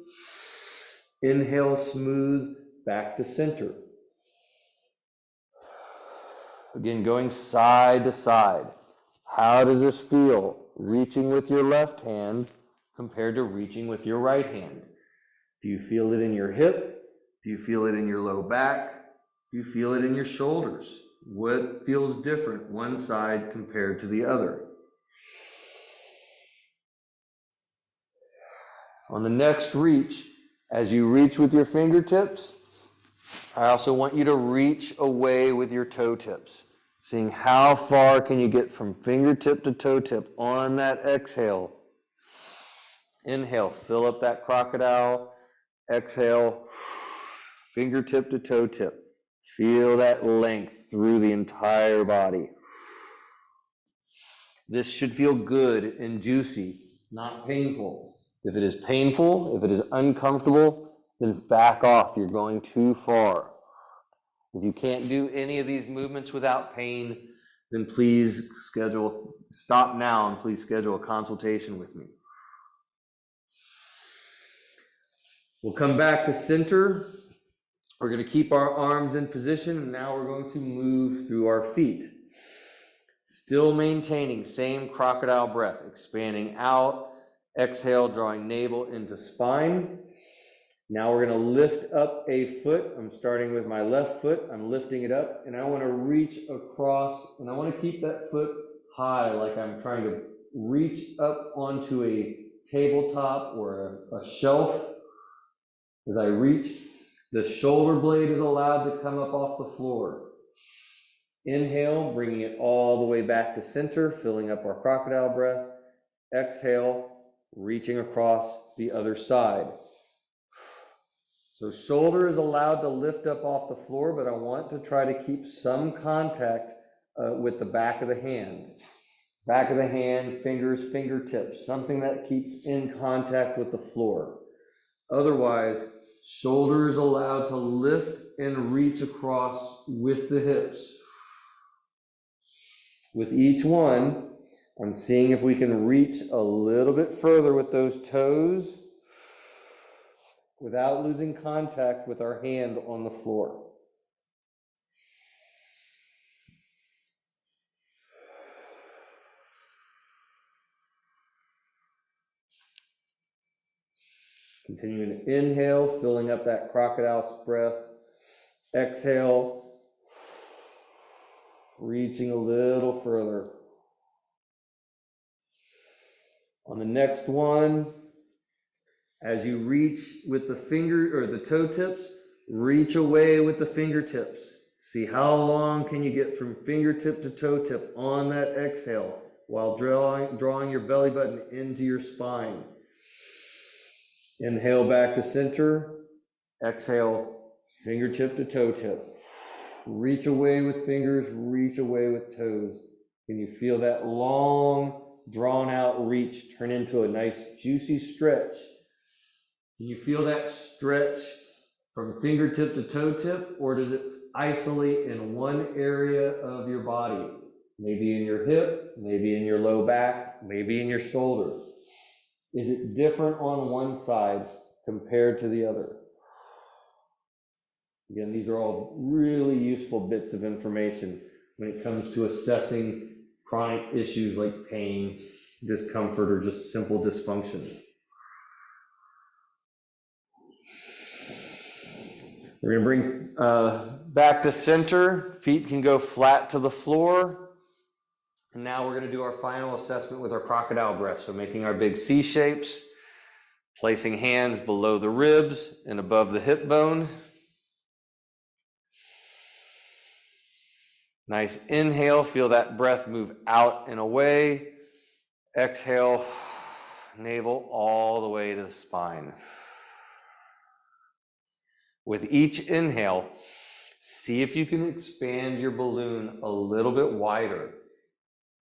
Inhale, smooth, back to center. Again, going side to side. How does this feel? Reaching with your left hand compared to reaching with your right hand. Do you feel it in your hip? Do you feel it in your low back? Do you feel it in your shoulders? What feels different one side compared to the other? On the next reach, as you reach with your fingertips, I also want you to reach away with your toe tips. Seeing how far can you get from fingertip to toe tip on that exhale. Inhale, fill up that crocodile. Exhale, fingertip to toe tip. Feel that length through the entire body. This should feel good and juicy, not painful. If it is painful, if it is uncomfortable, then back off. You're going too far. If you can't do any of these movements without pain, then please stop now and please schedule a consultation with me. We'll come back to center. We're going to keep our arms in position, and now we're going to move through our feet. Still maintaining same crocodile breath, expanding out. Exhale, drawing navel into spine. Now we're going to lift up a foot. I'm starting with my left foot. I'm lifting it up, and I want to reach across, and I want to keep that foot high, like I'm trying to reach up onto a tabletop or a shelf. As I reach, the shoulder blade is allowed to come up off the floor. Inhale, bringing it all the way back to center, filling up our crocodile breath. Exhale, reaching across the other side. So shoulder is allowed to lift up off the floor, but I want to try to keep some contact with the back of the hand. Back of the hand, fingers, fingertips, something that keeps in contact with the floor. Otherwise, shoulder is allowed to lift and reach across with the hips. With each one, I'm seeing if we can reach a little bit further with those toes without losing contact with our hand on the floor. Continuing to inhale, filling up that crocodile's breath. Exhale, reaching a little further. On the next one, as you reach with the finger or the toe tips, Reach away with the fingertips. See how long can you get from fingertip to toe tip on that exhale while drawing your belly button into your spine. Inhale back to center. Exhale, fingertip to toe tip. Reach away with fingers, reach away with toes. Can you feel that long, drawn out reach turn into a nice juicy stretch? Can you feel that stretch from fingertip to toe tip, or does it isolate in one area of your body? Maybe in your hip, maybe in your low back, maybe in your shoulder. Is it different on one side compared to the other? Again, these are all really useful bits of information when it comes to assessing chronic issues like pain, discomfort, or just simple dysfunction. We're going to bring back to center. Feet can go flat to the floor. And now we're going to do our final assessment with our crocodile breath. So making our big C shapes, placing hands below the ribs and above the hip bone. Nice inhale, feel that breath move out and away. Exhale, navel all the way to the spine. With each inhale, see if you can expand your balloon a little bit wider.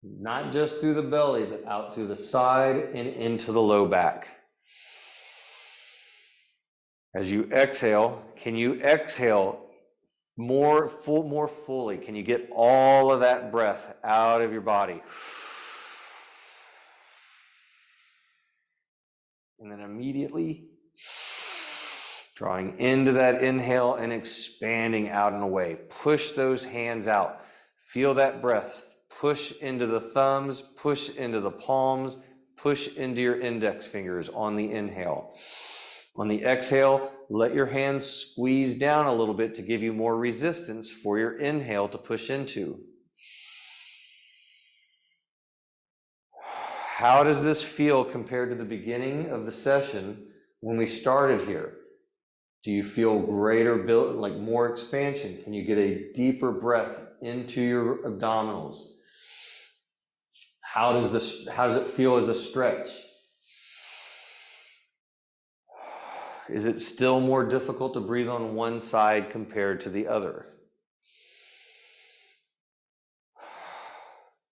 Not just through the belly, but out through the side and into the low back. As you exhale, can you exhale more fully? Can you get all of that breath out of your body? And then immediately drawing into that inhale and expanding out and away. Push those hands out. Feel that breath. Push into the thumbs, push into the palms, push into your index fingers on the inhale. On the exhale, let your hands squeeze down a little bit to give you more resistance for your inhale to push into. How does this feel compared to the beginning of the session when we started here? Do you feel greater, like more expansion? Can you get a deeper breath into your abdominals? How does it feel as a stretch? Is it still more difficult to breathe on one side compared to the other?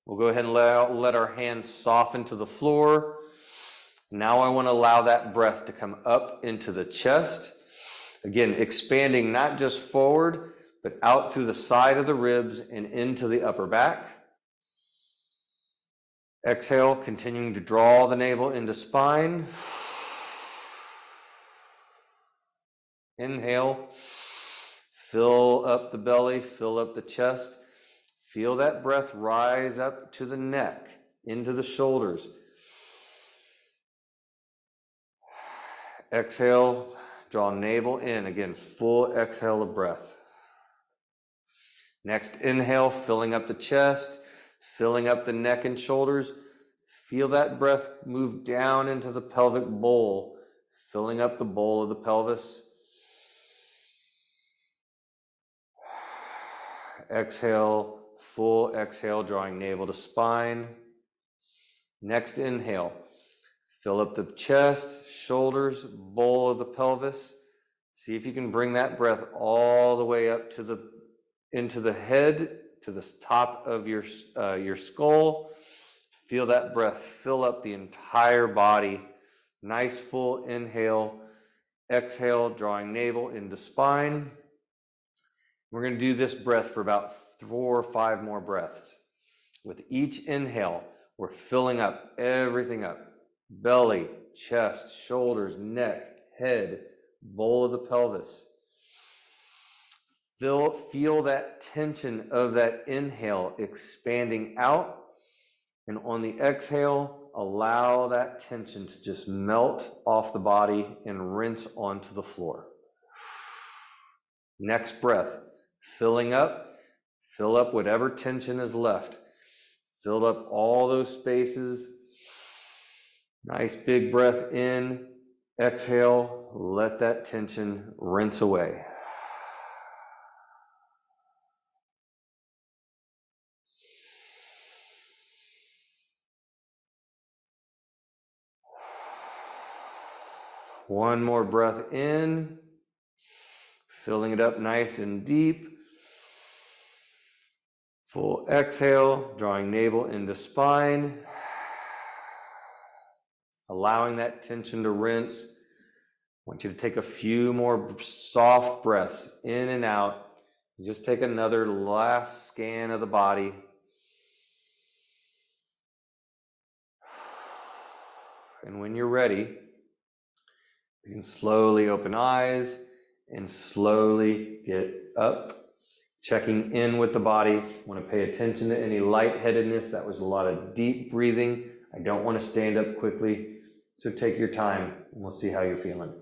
We'll go ahead and let our hands soften to the floor. Now I want to allow that breath to come up into the chest. Again, expanding not just forward, but out through the side of the ribs and into the upper back. Exhale, continuing to draw the navel into spine. Inhale, fill up the belly, fill up the chest. Feel that breath rise up to the neck, into the shoulders. Exhale, draw navel in. Again, full exhale of breath. Next inhale, filling up the chest, filling up the neck and shoulders. Feel that breath move down into the pelvic bowl, filling up the bowl of the pelvis. Exhale, full exhale, drawing navel to spine. Next inhale, fill up the chest, shoulders, bowl of the pelvis. See if you can bring that breath all the way up to into the head, to the top of your skull. Feel that breath fill up the entire body. Nice full inhale. Exhale, drawing navel into spine. We're going to do this breath for about 4 or 5 more breaths. With each inhale, we're filling up everything up. Belly, chest, shoulders, neck, head, bowl of the pelvis. Feel that tension of that inhale expanding out. And on the exhale, allow that tension to just melt off the body and rinse onto the floor. Next breath, filling up, fill up whatever tension is left. Fill up all those spaces. Nice big breath in, exhale, let that tension rinse away. One more breath in, filling it up nice and deep. Full exhale, drawing navel into spine. Allowing that tension to rinse. I want you to take a few more soft breaths in and out. Just take another last scan of the body. And when you're ready, you can slowly open eyes and slowly get up, checking in with the body. I want to pay attention to any lightheadedness. That was a lot of deep breathing. I don't want to stand up quickly. So take your time and we'll see how you're feeling.